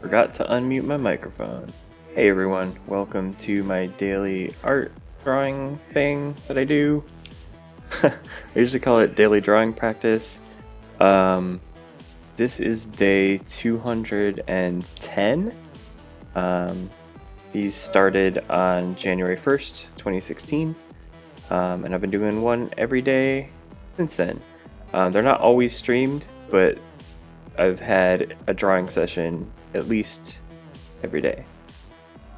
Forgot to unmute my microphone. Hey everyone, welcome to my daily art drawing thing that I do. I usually call it daily drawing practice. This is day 210. These started on January 1st, 2016, and I've been doing one every day since then. They're not always streamed, but I've had a drawing session at least every day.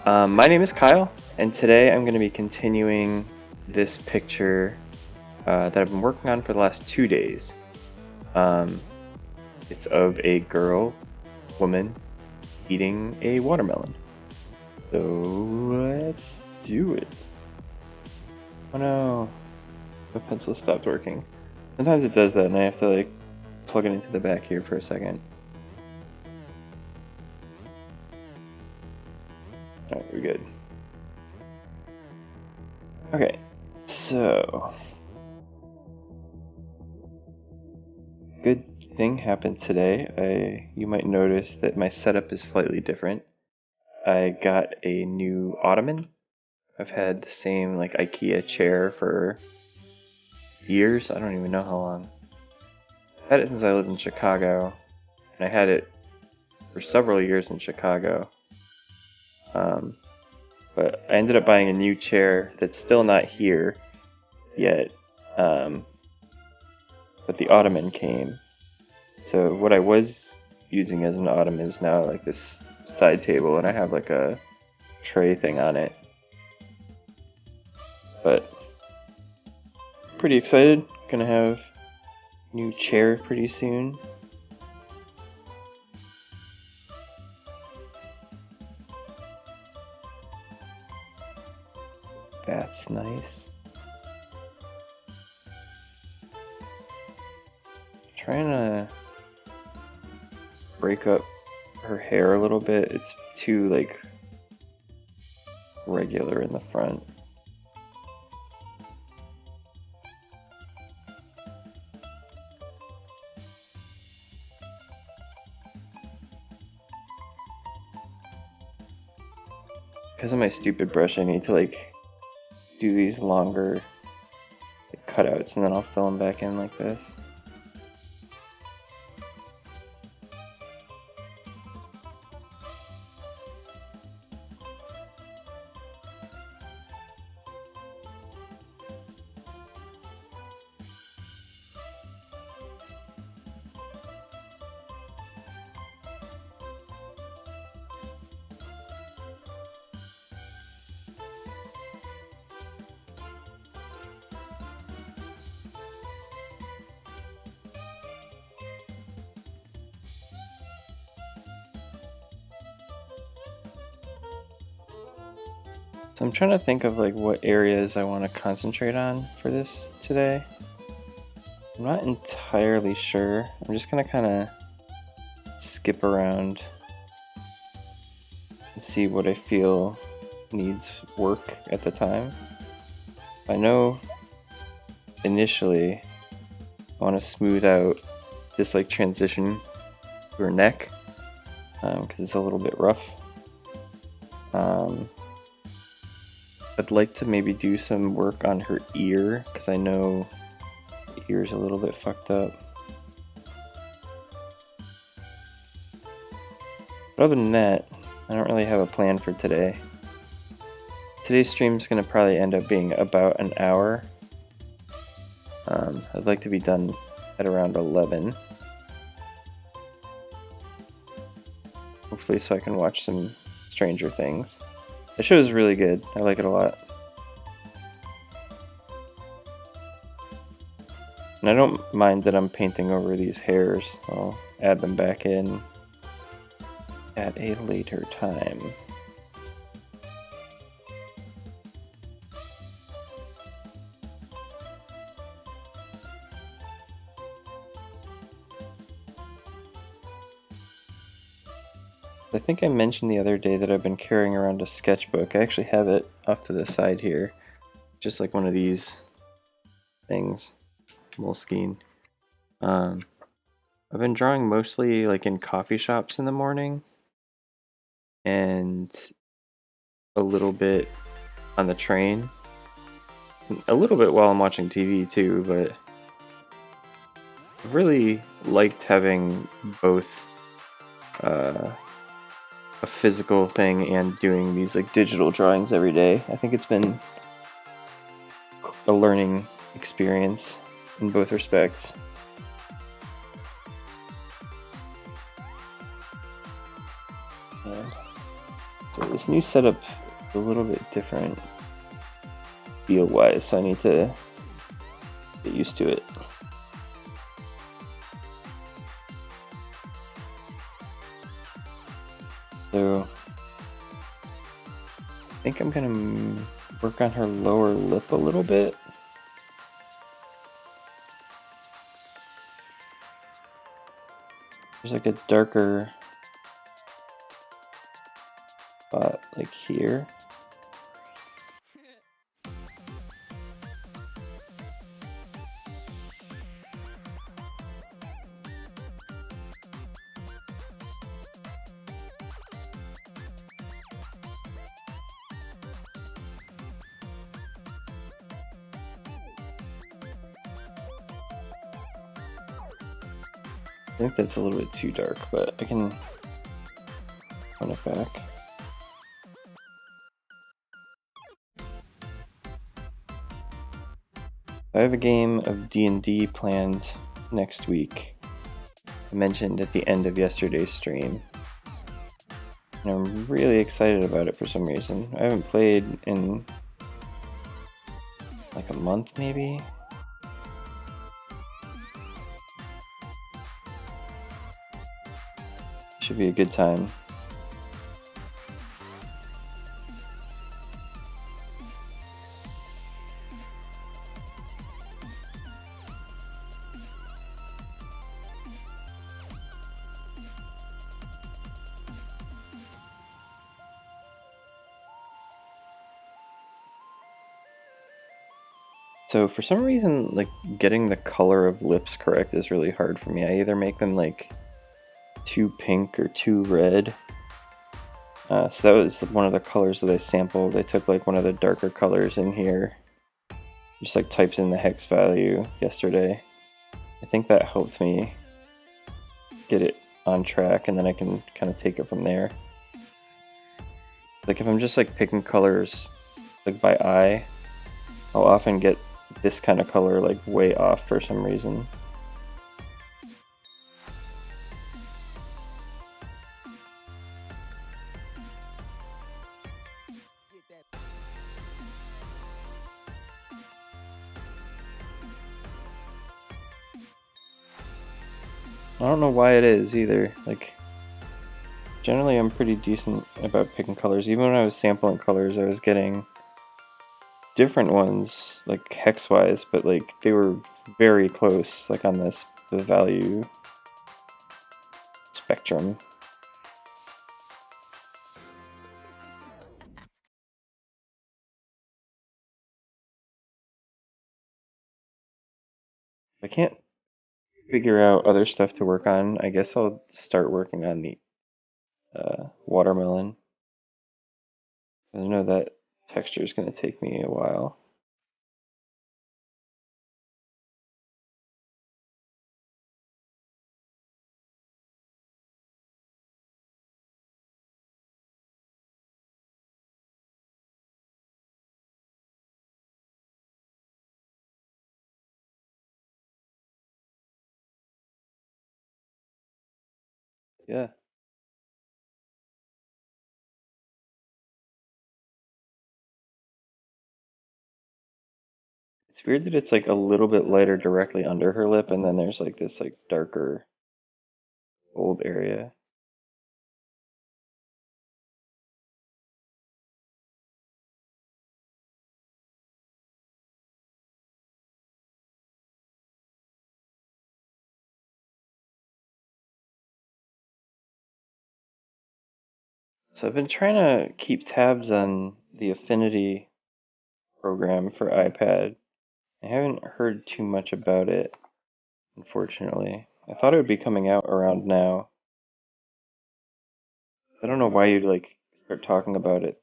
My name is Kyle, and today I'm going to be continuing this picture that I've been working on for the last 2 days. It's of a woman, eating a watermelon. So let's do it. Oh no, the pencil stopped working. Sometimes it does that, and I have to plug it into the back here for a second. Alright, we're good. Okay, so good thing happened today. You might notice that my setup is slightly different. I got a new ottoman. I've had the same IKEA chair for years. I don't even know how long. I've had it since I lived in Chicago, and I had it for several years in Chicago. But I ended up buying a new chair that's still not here yet. But the ottoman came. So what I was using as an ottoman is now this side table, and I have a tray thing on it. But pretty excited. Gonna have a new chair pretty soon. That's nice. Trying to break up her hair a little bit. It's too regular in the front. Because of my stupid brush, I need to do these longer cutouts, and then I'll fill them back in like this. So I'm trying to think of what areas I want to concentrate on for this today. I'm not entirely sure. I'm just gonna kind of skip around and see what I feel needs work at the time. I know initially I want to smooth out this transition to her neck because it's a little bit rough. I'd like to maybe do some work on her ear, because I know the ear's a little bit fucked up. But other than that, I don't really have a plan for today. Today's stream is going to probably end up being about an hour. I'd like to be done at around 11. Hopefully so I can watch some Stranger Things. The show is really good. I like it a lot. And I don't mind that I'm painting over these hairs. I'll add them back in at a later time. I think I mentioned the other day that I've been carrying around a sketchbook. I actually have it off to the side here. Just like one of these things. Moleskine. I've been drawing mostly in coffee shops in the morning. and a little bit on the train. A little bit while I'm watching TV too, but I've really liked having both a physical thing and doing these like digital drawings every day. I think it's been a learning experience in both respects. And so this new setup is a little bit different feel-wise, so I need to get used to it. So I think I'm gonna work on her lower lip a little bit. There's like a darker spot like here. I think that's a little bit too dark, but I can run it back. I have a game of D&D planned next week. I mentioned at the end of yesterday's stream. And I'm really excited about it for some reason. I haven't played in like a month maybe. Should be a good time. So for some reason, like getting the color of lips correct is really hard for me. I either make them like too pink or too red. So that was one of the colors that I sampled. I took like one of the darker colors in here, just like typed in the hex value yesterday. I think that helped me get it on track, and then I can kind of take it from there. Like if I'm just like picking colors like by eye, I'll often get this kind of color like way off for some reason. I don't know why it is either. Like generally I'm pretty decent about picking colors. Even when I was sampling colors, I was getting different ones like hex wise, but like they were very close like on this the value spectrum. I can't figure out other stuff to work on. I guess I'll start working on the watermelon. I know that texture is going to take me a while. Yeah. It's weird that it's like a little bit lighter directly under her lip, and then there's like this like darker old area. So I've been trying to keep tabs on the Affinity program for iPad. I haven't heard too much about it, unfortunately. I thought it would be coming out around now. I don't know why you'd like start talking about it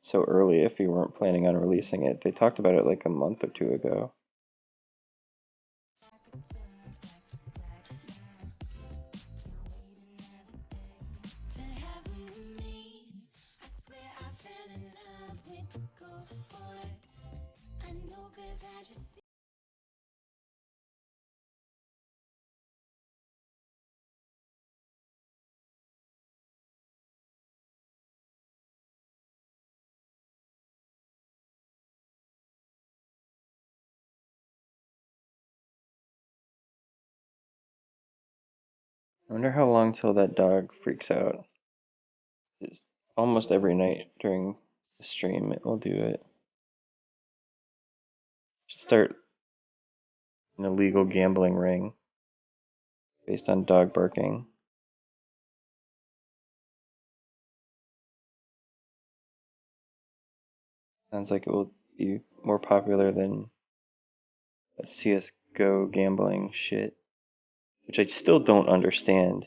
so early if you weren't planning on releasing it. They talked about it like a month or two ago. I wonder how long till that dog freaks out. It's almost every night during the stream it will do it. Just start an illegal gambling ring based on dog barking. Sounds like it will be more popular than that CSGO gambling shit, which I still don't understand.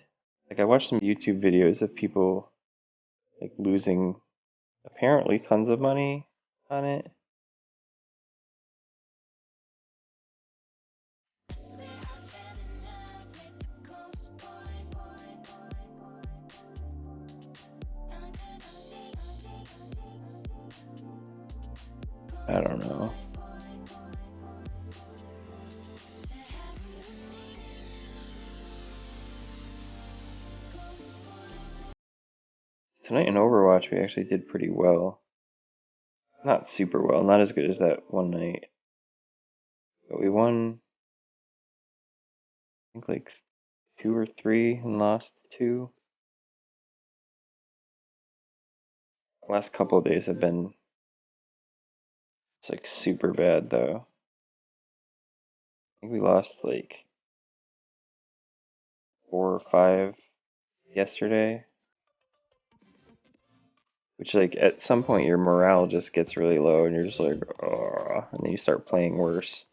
Like I watched some YouTube videos of people like losing apparently tons of money on it. I don't know. Tonight in Overwatch we actually did pretty well. Not super well, not as good as that one night. But we won, I think like 2 or 3 and lost 2. The last couple of days have been like super bad though. I think we lost like 4 or 5 yesterday. Which like at some point your morale just gets really low and you're just like, oh, and then you start playing worse.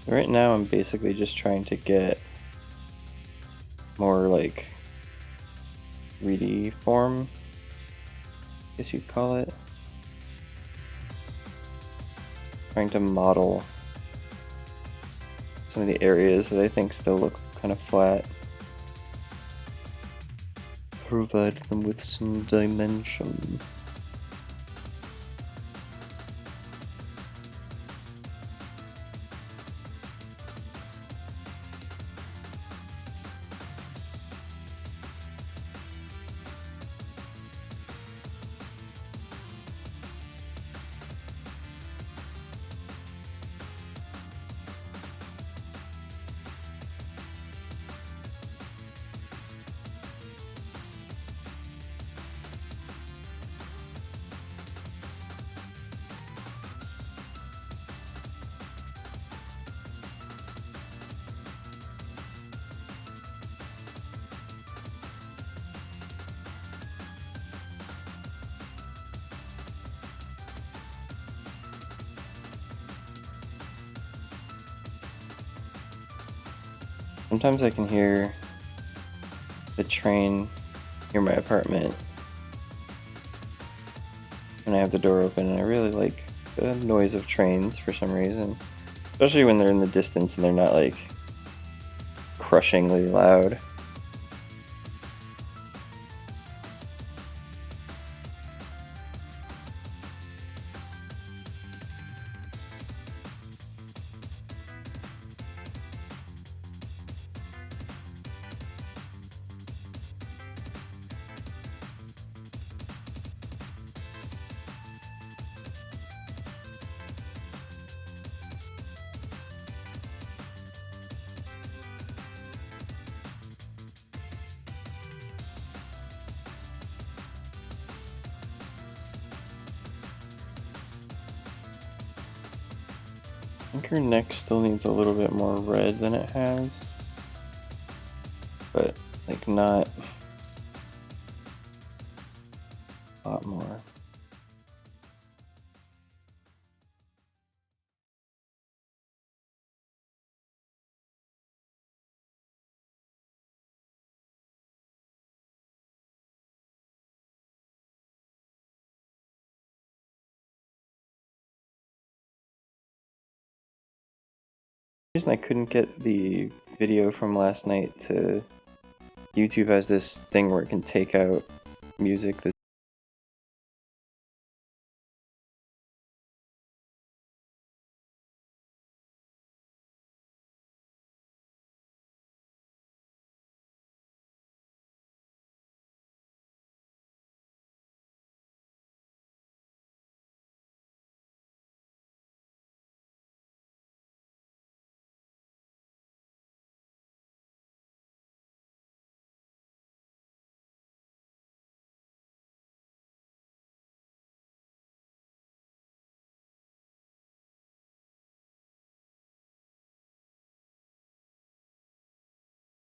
Right now I'm basically just trying to get more like 3D form, I guess you'd call it. Trying to model some of the areas that I think still look kind of flat. Provide them with some dimension. Sometimes I can hear the train near my apartment when I have the door open, and I really like the noise of trains for some reason. Especially when they're in the distance and they're not like crushingly loud. I think her neck still needs a little bit more red than it has, but like not a lot more. The reason I couldn't get the video from last night to YouTube has this thing where it can take out music that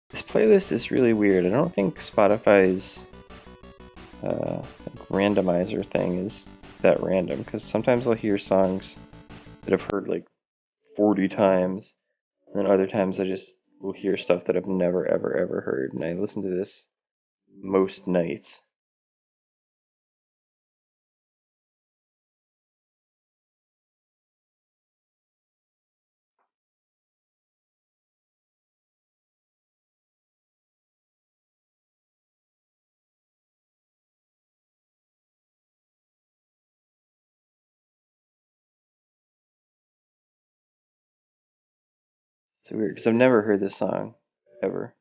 this playlist is really weird. I don't think Spotify's like randomizer thing is that random because sometimes I'll hear songs that I've heard like 40 times, and then other times I just will hear stuff that I've never ever ever heard, and I listen to this most nights. It's weird because I've never heard this song ever.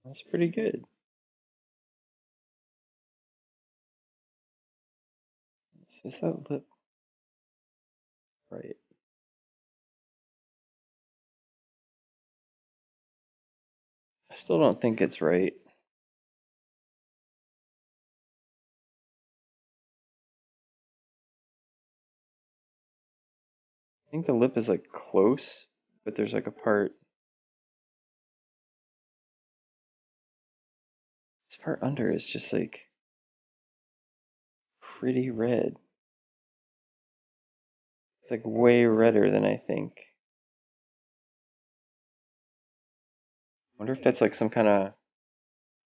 That's pretty good. Is that lip right? I still don't think it's right. I think the lip is like close, but there's like a part. This part under is just like pretty red. It's like way redder than I think. I wonder if that's like some kind of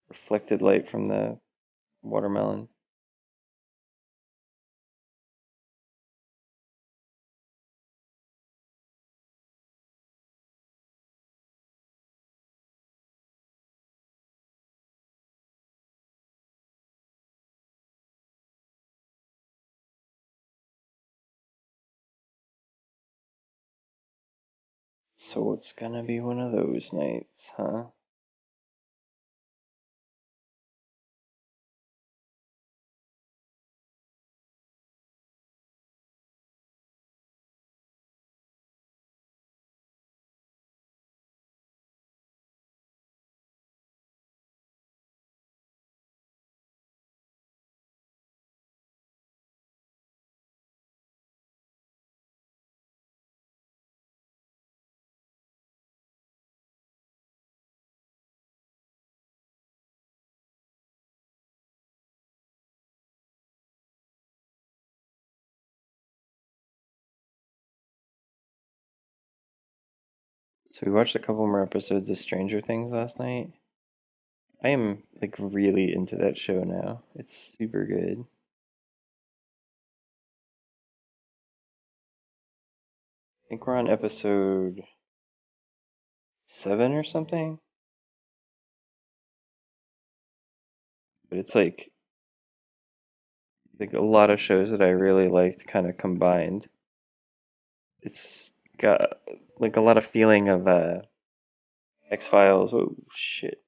reflected light from the watermelon. So it's gonna be one of those nights, huh? So we watched a couple more episodes of Stranger Things last night. I am like really into that show now. It's super good. I think we're on episode 7 or something. But it's like a lot of shows that I really liked kind of combined. It's got like a lot of feeling of X-Files. Oh shit.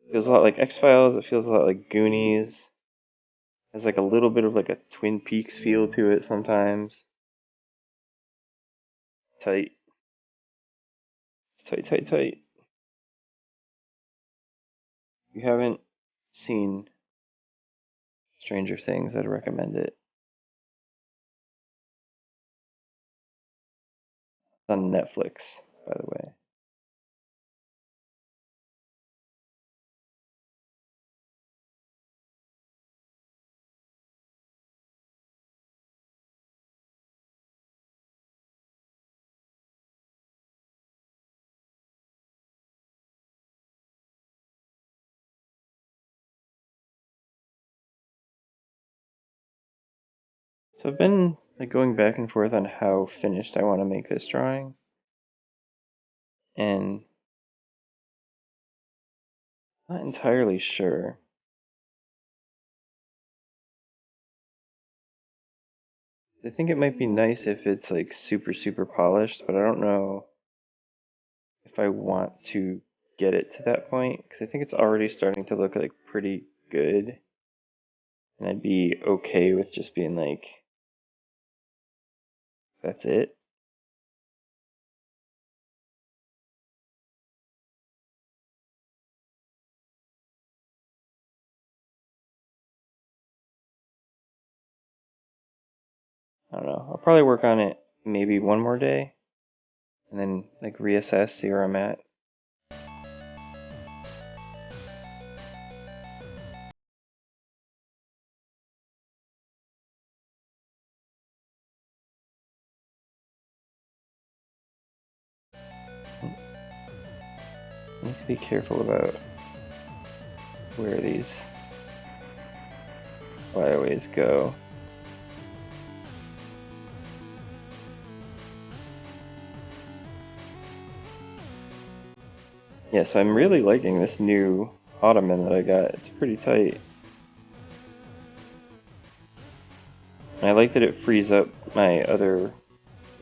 It feels a lot like X-Files, it feels a lot like Goonies. Has like a little bit of like a Twin Peaks feel to it sometimes. tight. Tight, tight, tight. If you haven't seen Stranger Things, I'd recommend it. It's on Netflix, by the way. So I've been like going back and forth on how finished I want to make this drawing. And not entirely sure. I think it might be nice if it's like super, super polished, but I don't know if I want to get it to that point because I think it's already starting to look like pretty good. And I'd be okay with just being like, that's it. I don't know. I'll probably work on it maybe one more day and then like reassess, see where I'm at. I need to be careful about where these flyaways go. Yeah, so I'm really liking this new ottoman that I got. It's pretty tight. And I like that it frees up my other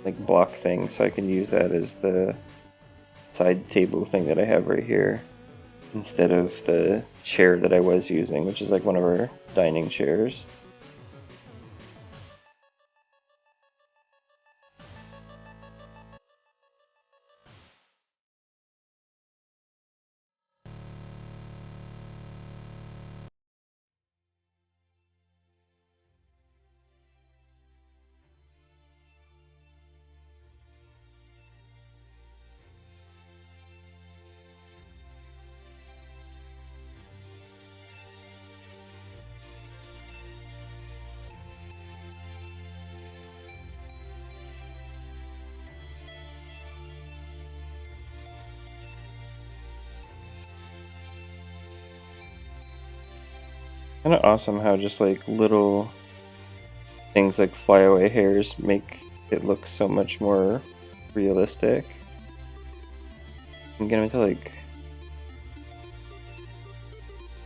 like block thing so I can use that as the side table thing that I have right here instead of the chair that I was using, which is like one of our dining chairs. Kind of awesome how just like little things like flyaway hairs make it look so much more realistic. And get them to like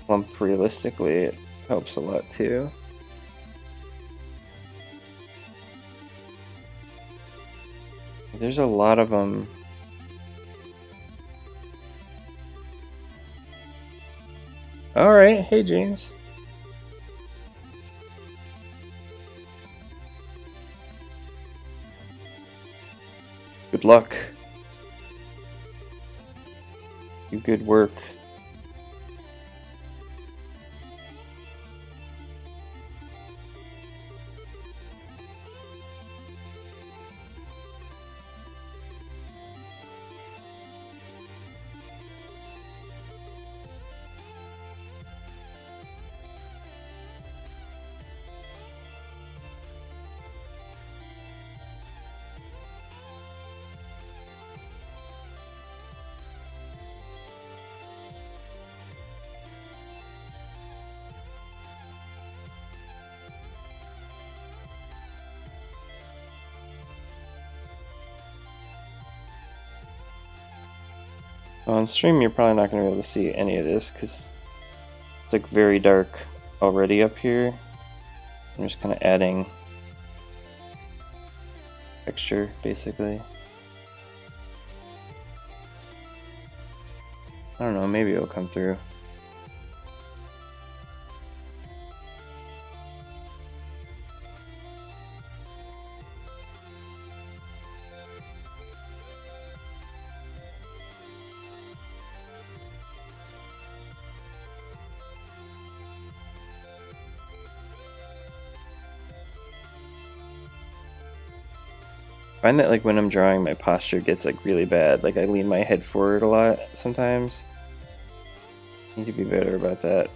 plump realistically, it helps a lot too. There's a lot of them. Alright, hey James. Good luck. Do good work. On stream, you're probably not going to be able to see any of this because it's like very dark already up here. I'm just kind of adding texture, basically. I don't know, maybe it'll come through. find that like when I'm drawing, my posture gets like really bad. Like I lean my head forward a lot sometimes. Need to be better about that.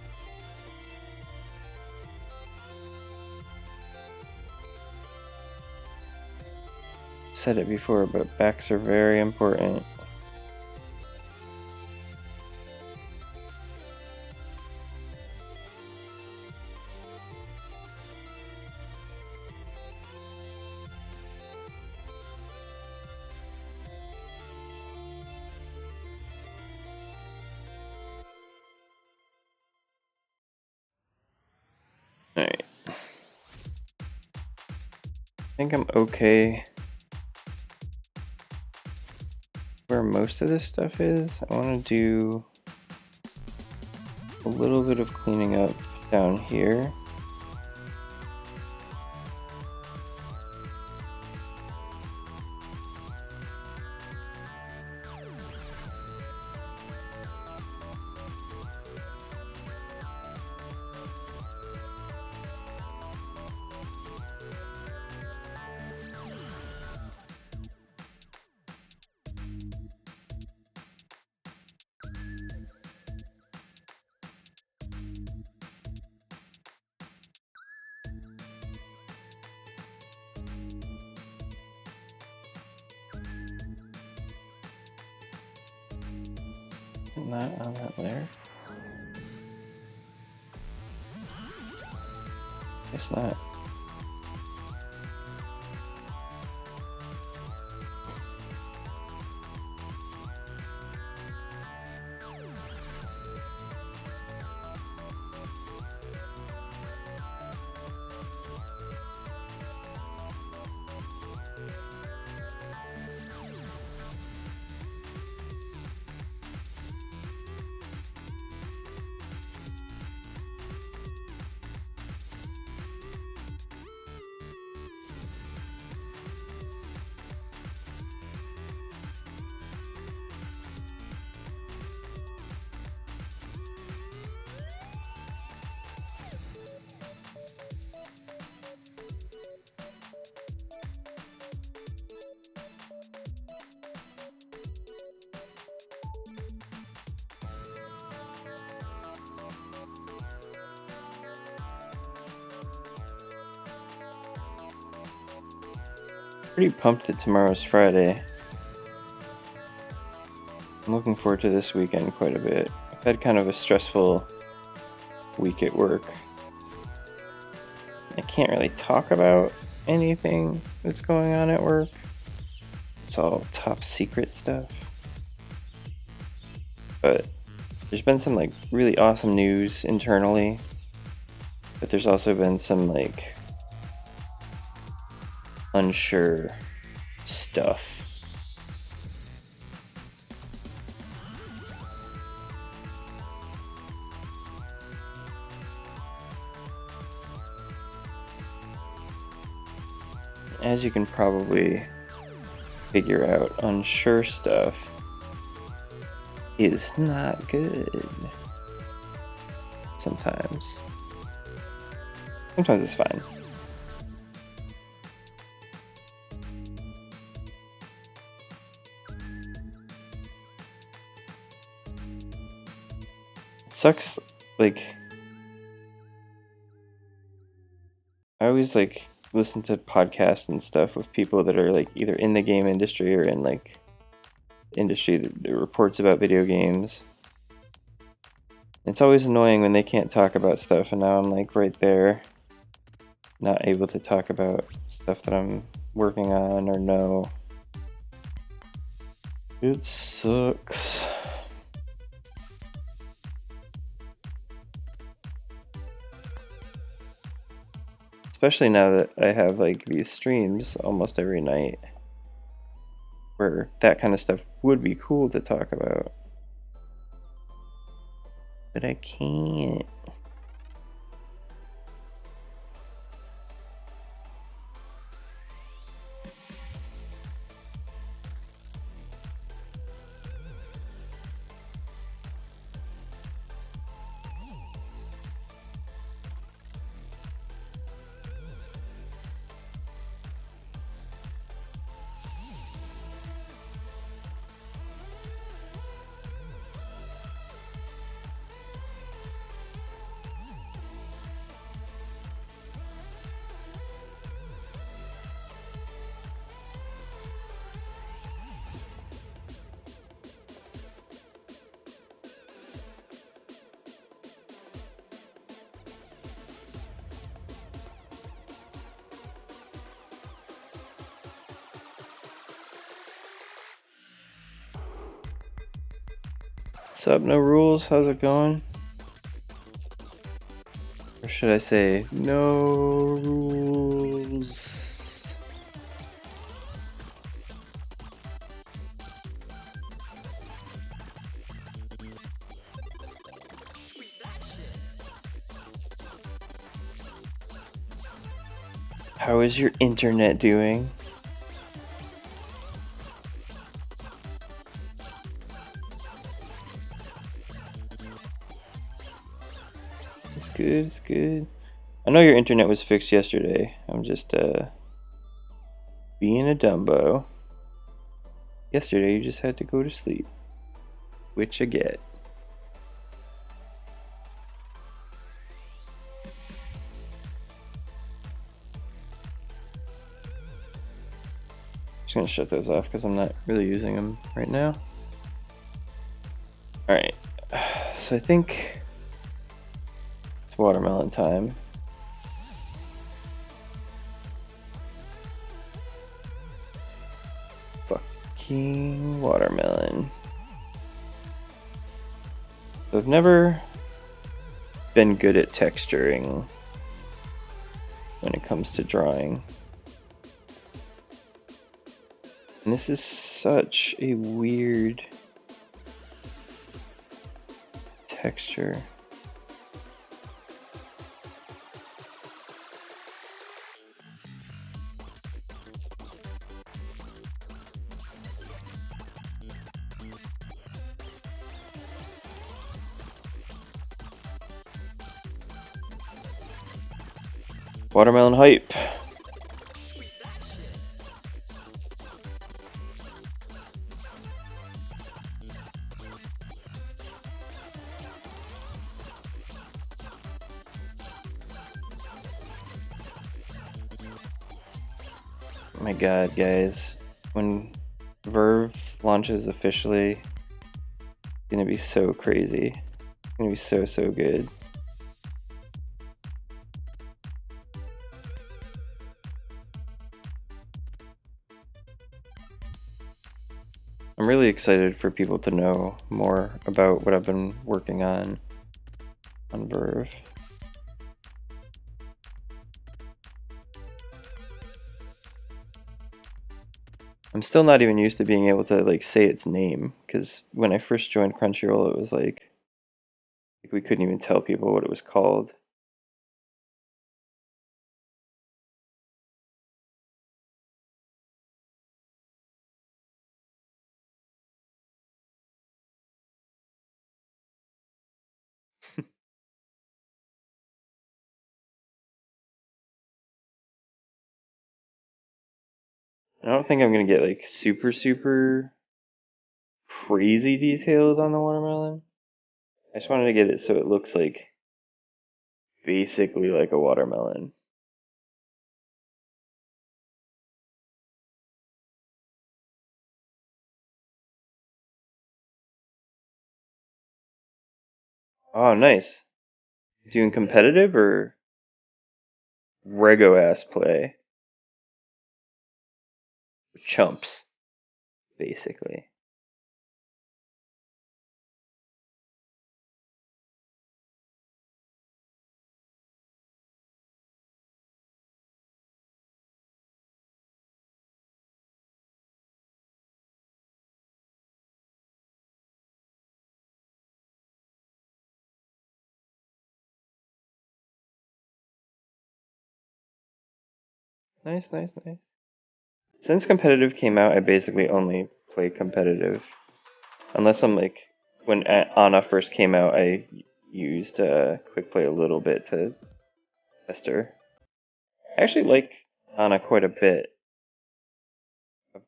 Said it before, but backs are very important. Alright. I think I'm okay where most of this stuff is. I want to do a little bit of cleaning up down here. Not on that layer. It's not. Pretty pumped that tomorrow's Friday. I'm looking forward to this weekend quite a bit. I've had kind of a stressful week at work. I can't really talk about anything that's going on at work. It's all top secret stuff. But there's been some like really awesome news internally. But there's also been some like unsure stuff. As you can probably figure out, unsure stuff is not good. Sometimes. Sometimes it's fine. It sucks, like, I always like listen to podcasts and stuff with people that are like either in the game industry or in like industry that reports about video games. It's always annoying when they can't talk about stuff, and now I'm like right there, not able to talk about stuff that I'm working on or know. It sucks. Especially now that I have like these streams almost every night where that kind of stuff would be cool to talk about. But I can't. What's up, No Rules? How's it going? Or should I say, no rules? How is your internet doing? It's good, it's good. I know your internet was fixed yesterday. I'm just, being a Dumbo. Yesterday you just had to go to sleep. Which I get. Just gonna shut those off because I'm not really using them right now. Alright. So I think it's watermelon time. Fucking watermelon. I've never been good at texturing when it comes to drawing. And this is such a weird texture. Watermelon hype. Oh my god, guys. When Verve launches officially, it's gonna be so crazy. It's gonna be so, so good. I'm really excited for people to know more about what I've been working on Verve. I'm still not even used to being able to like say its name, because when I first joined Crunchyroll, it was like we couldn't even tell people what it was called. I don't think I'm gonna get like super, super crazy detailed on the watermelon. I just wanted to get it so it looks like basically like a watermelon. Oh, nice. Doing competitive or rego ass play? Chumps, basically. Nice, nice, nice. Since competitive came out, I basically only play competitive. Unless I'm like, when Ana first came out, I used quick play a little bit to test her. I actually like Ana quite a bit. I've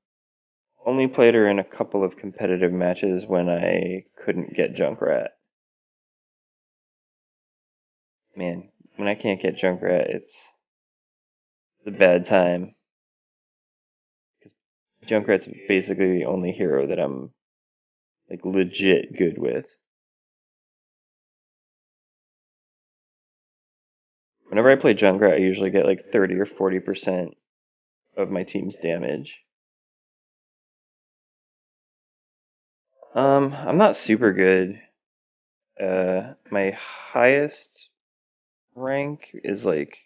only played her in a couple of competitive matches when I couldn't get Junkrat. Man, when I can't get Junkrat, it's a bad time. Because Junkrat's basically the only hero that I'm like legit good with. Whenever I play Junkrat, I usually get like 30 or 40% of my team's damage. I'm not super good. My highest rank is like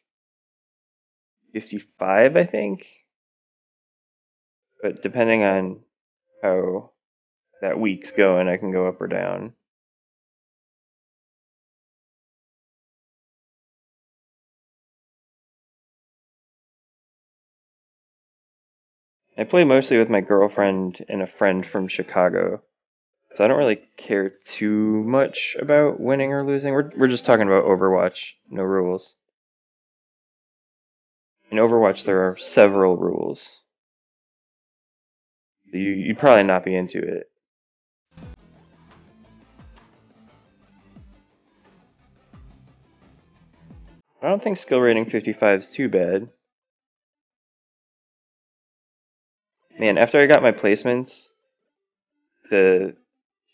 55, I think. But depending on how that week's going, I can go up or down. I play mostly with my girlfriend and a friend from Chicago, so I don't really care too much about winning or losing. We're just talking about Overwatch, no rules. In Overwatch, there are several rules. You'd probably not be into it. I don't think skill rating 55 is too bad. Man, after I got my placements, the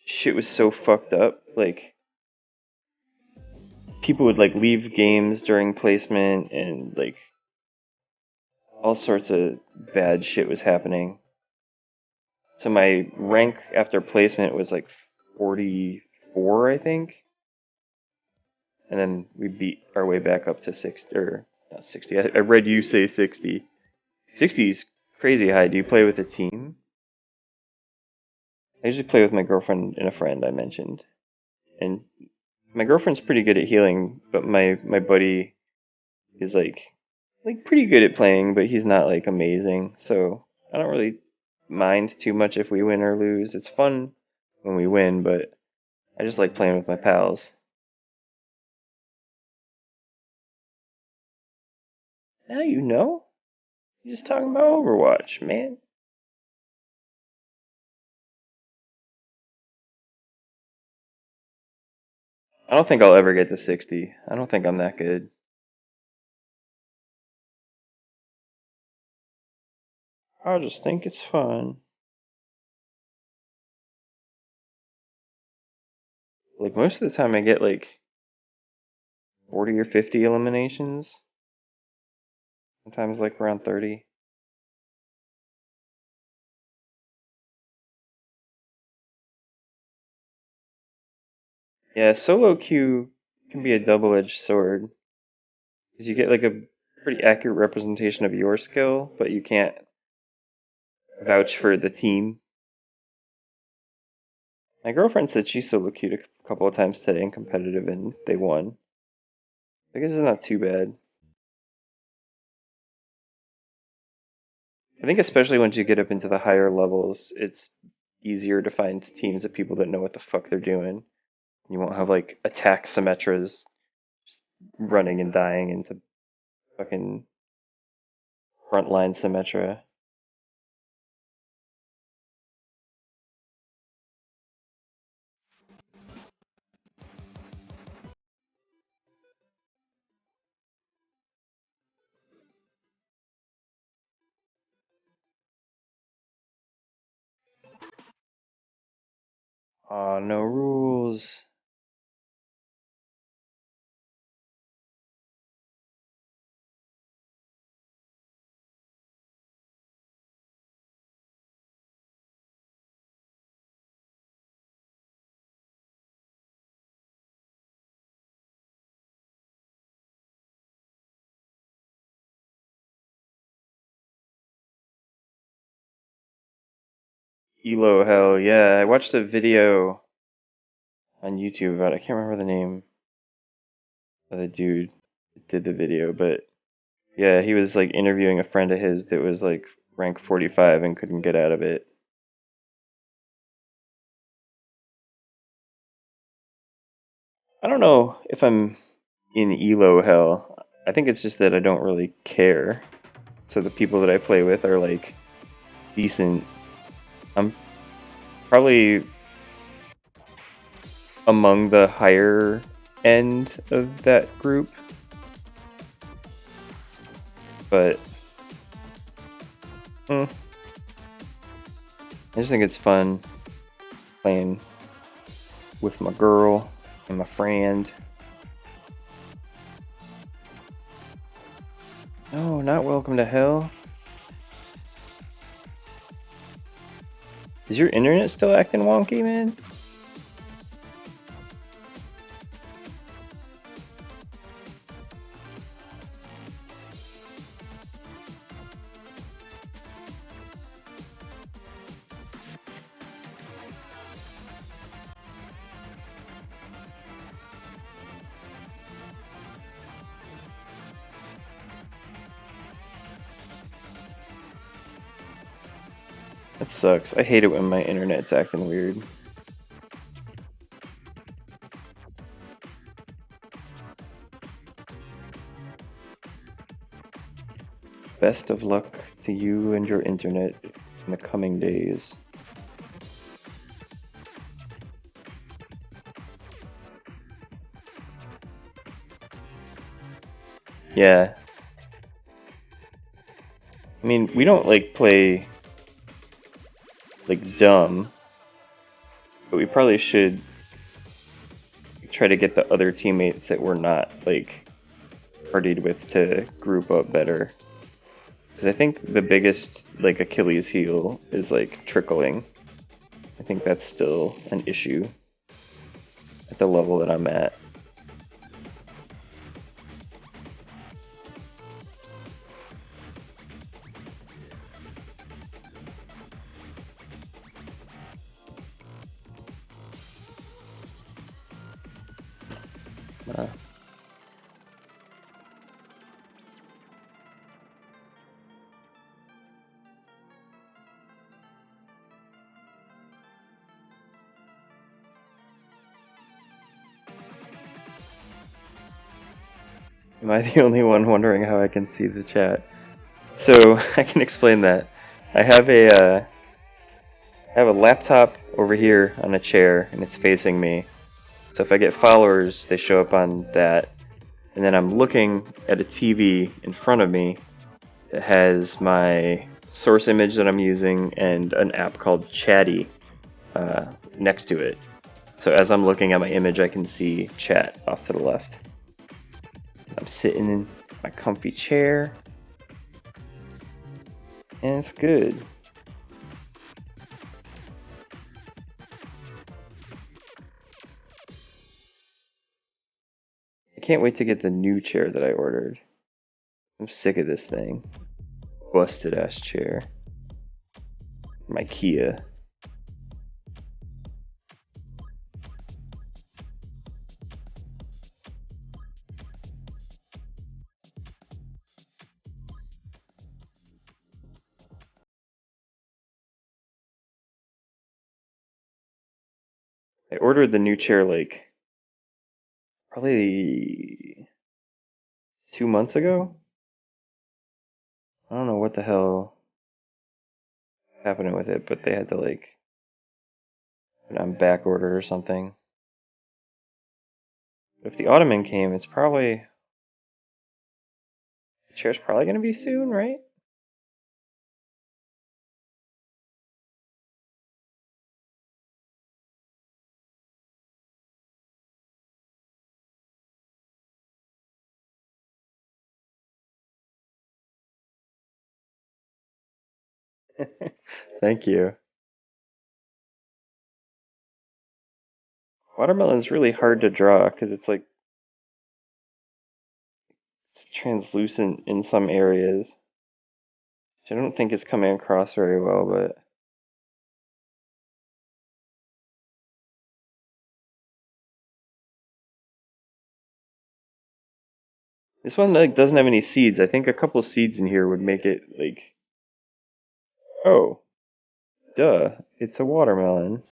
shit was so fucked up. Like, people would like leave games during placement, and like all sorts of bad shit was happening. So my rank after placement was like 44, I think. And then we beat our way back up to 60, or not 60. I read you say 60. 60 is crazy high. Do you play with a team? I usually play with my girlfriend and a friend I mentioned. And my girlfriend's pretty good at healing, but my buddy is like pretty good at playing, but he's not like amazing. So I don't really mind too much if we win or lose. It's fun when we win, but I just like playing with my pals. Now you know. You're just talking about Overwatch, man. I don't think I'll ever get to 60. I don't think I'm that good. I just think it's fun. Like most of the time I get like 40 or 50 eliminations. Sometimes like around 30. Yeah, solo queue can be a double-edged sword. Because you get like a pretty accurate representation of your skill, but you can't vouch for the team. My girlfriend said she solo queued a couple of times today in competitive and they won. I guess it's not too bad. I think especially once you get up into the higher levels, it's easier to find teams of people that know what the fuck they're doing. You won't have like attack Symmetras running and dying into fucking frontline Symmetra. Aw, no rules. Elo hell, yeah. I watched a video on YouTube about it. I can't remember the name of the dude that did the video, but yeah, he was like interviewing a friend of his that was like rank 45 and couldn't get out of it. I don't know if I'm in Elo hell. I think it's just that I don't really care. So the people that I play with are like decent. I'm probably among the higher end of that group, but I just think it's fun playing with my girl and my friend. No, not welcome to hell. Is your internet still acting wonky, man? That sucks. I hate it when my internet's acting weird. Best of luck to you and your internet in the coming days. Yeah. I mean, we don't like play like dumb, but we probably should try to get the other teammates that we're not like partied with to group up better. Because I think the biggest like Achilles heel is like trickling. I think that's still an issue at the level that I'm at. Uh, am I the only one wondering how I can see the chat? So I can explain that. I have a laptop over here on a chair, and it's facing me. So if I get followers, they show up on that. And then I'm looking at a TV in front of me that has my source image that I'm using and an app called Chatty next to it. So as I'm looking at my image, I can see chat off to the left. I'm sitting in my comfy chair, and it's good. I can't wait to get the new chair that I ordered. I'm sick of this thing. Busted ass chair. My Kia. I ordered the new chair like probably 2 months ago. I don't know what the hell happening with it, but they had to like put it on back order or something. If the Ottoman came, it's probably the chair's probably gonna be soon, right? Thank you. Watermelon's really hard to draw because it's like it's translucent in some areas. Which I don't think is coming across very well, but this one like doesn't have any seeds. I think a couple seeds in here would make it like, oh, duh, it's a watermelon.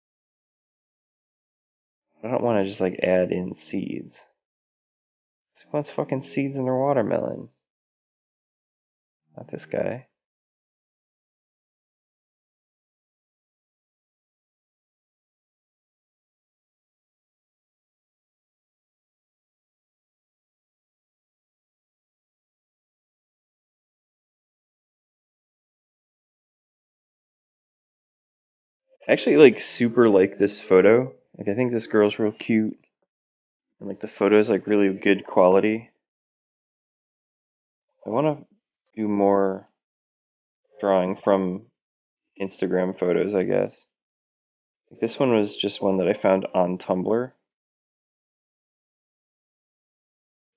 I don't want to just like add in seeds. Who wants fucking seeds in their watermelon? Not this guy. I actually like super like this photo. Like I think this girl's real cute. And like the photo is like really good quality. I want to do more drawing from Instagram photos, I guess. This one was just one that I found on Tumblr,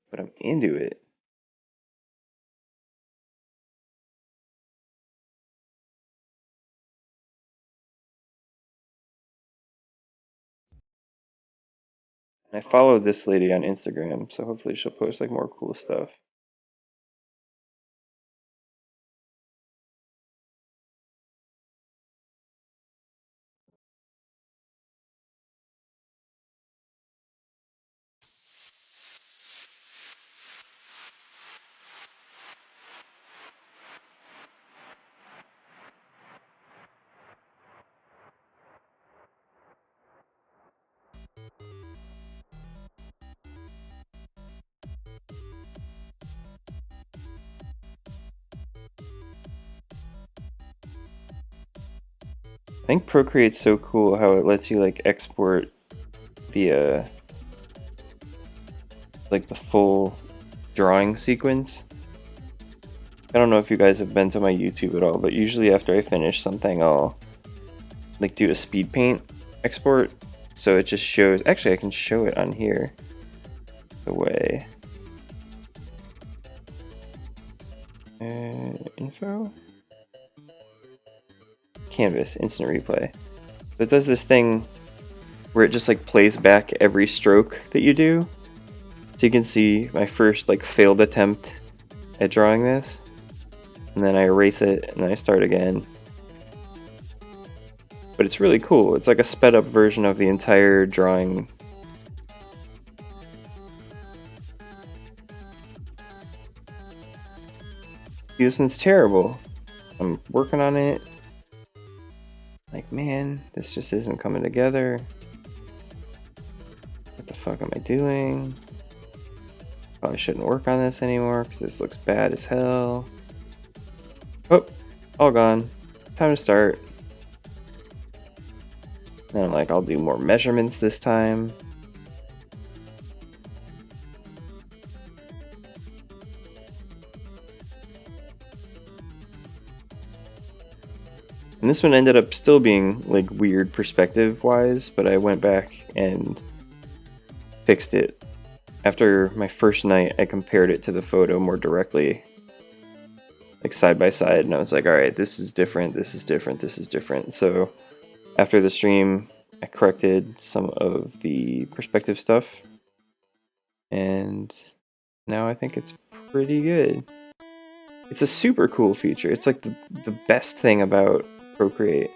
but I'm into it. And I follow this lady on Instagram, so hopefully she'll post like more cool stuff. I think Procreate's so cool how it lets you like export the like the full drawing sequence. I don't know if you guys have been to my YouTube at all, but usually after I finish something, I'll like do a speed paint export. So it just shows, actually I can show it on here the way. Info? Canvas, instant replay. So it does this thing where it just like plays back every stroke that you do. So you can see my first like failed attempt at drawing this. And then I erase it and I start again. But it's really cool. It's like a sped up version of the entire drawing. This one's terrible. I'm working on it. Like, man, this just isn't coming together. What the fuck am I doing? Probably shouldn't work on this anymore because this looks bad as hell. Oh, all gone. Time to start. Then I'm like, I'll do more measurements this time. And this one ended up still being like weird perspective wise, but I went back and fixed it. After my first night, I compared it to the photo more directly, like side by side, and I was like, all right, this is different, this is different, this is different. So after the stream, I corrected some of the perspective stuff, and now I think it's pretty good. It's a super cool feature. It's like the best thing about Procreate.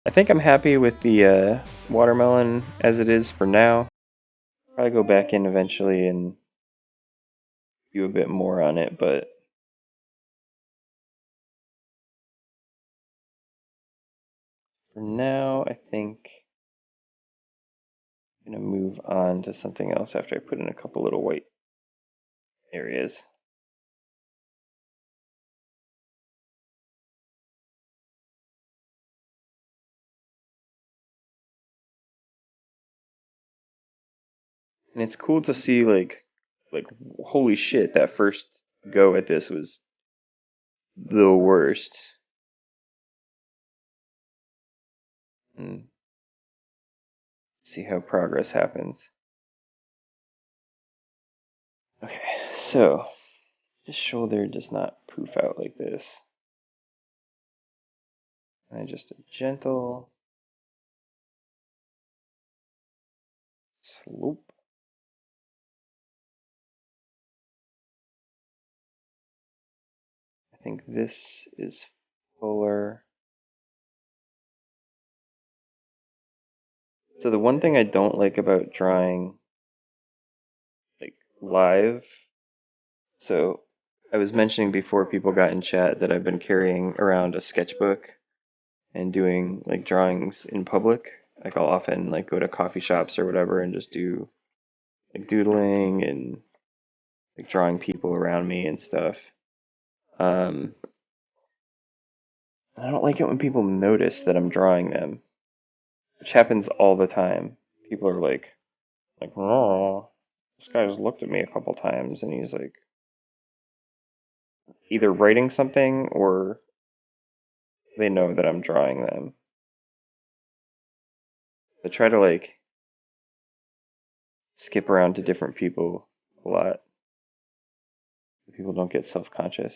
I think I'm happy with the watermelon as it is for now. Probably go back in eventually and do a bit more on it, but for now, I think I'm gonna move on to something else after I put in a couple little white areas. And it's cool to see like holy shit, that first go at this was the worst. And see how progress happens. Okay, so this shoulder does not poof out like this. And just a gentle slope. I think this is fuller. So the one thing I don't like about drawing like live, so I was mentioning before people got in chat that I've been carrying around a sketchbook and doing like drawings in public. Like I'll often like go to coffee shops or whatever and just do like doodling and like drawing people around me and stuff. Um, I don't like it when people notice that I'm drawing them, which happens all the time. People are like, oh, this guy's looked at me a couple times and he's like either writing something or they know that I'm drawing them. I try to like skip around to different people a lot. People don't get self-conscious.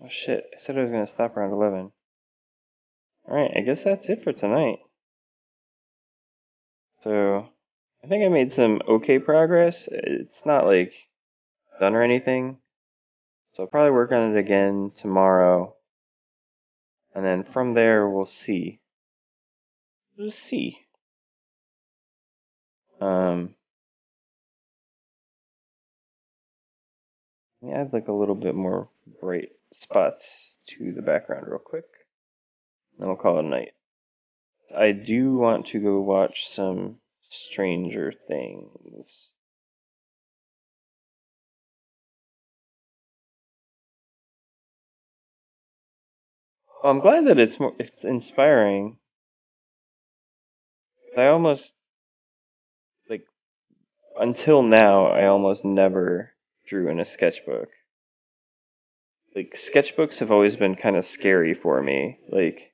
Oh shit, I said I was gonna stop around 11. Alright, I guess that's it for tonight. So, I think I made some okay progress. It's not like done or anything. So I'll probably work on it again tomorrow. And then from there, we'll see. We'll see. Um, let me add like a little bit more bright spots to the background real quick. Then we'll call it a night. I do want to go watch some Stranger Things. Well, I'm glad that it's inspiring. I almost like until now I almost never drew in a sketchbook. Like sketchbooks have always been kind of scary for me. Like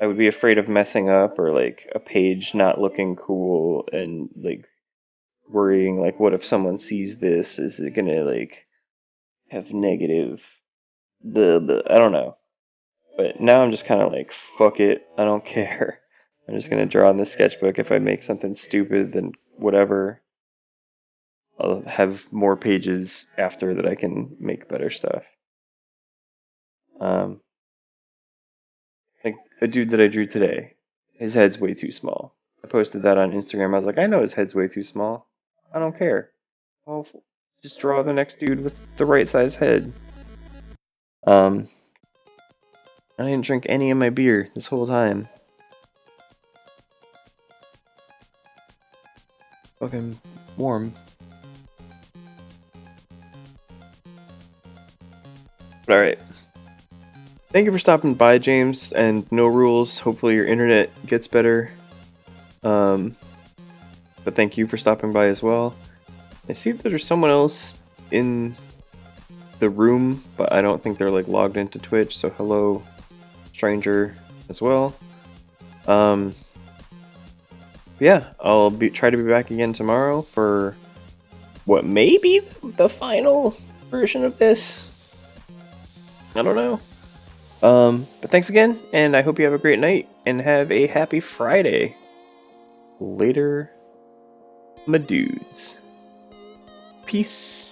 I would be afraid of messing up or like a page not looking cool and like worrying like what if someone sees this, is it going to like have negative I don't know. But now I'm just kind of like fuck it, I don't care. I'm just going to draw in the sketchbook. If I make something stupid then whatever. I'll have more pages after that I can make better stuff. Um, like a dude that I drew today, his head's way too small. I posted that on Instagram. I was like, I know his head's way too small. I don't care. Well, just draw the next dude with the right size head. Um, I didn't drink any of my beer this whole time. Fucking warm. But alright. Thank you for stopping by, James, and no rules. Hopefully your internet gets better. But thank you for stopping by as well. I see that there's someone else in the room, but I don't think they're like logged into Twitch, so hello, stranger, as well. Yeah, I'll try to be back again tomorrow for what may be the final version of this. I don't know. But thanks again, and I hope you have a great night, and have a happy Friday. Later, my dudes. Peace.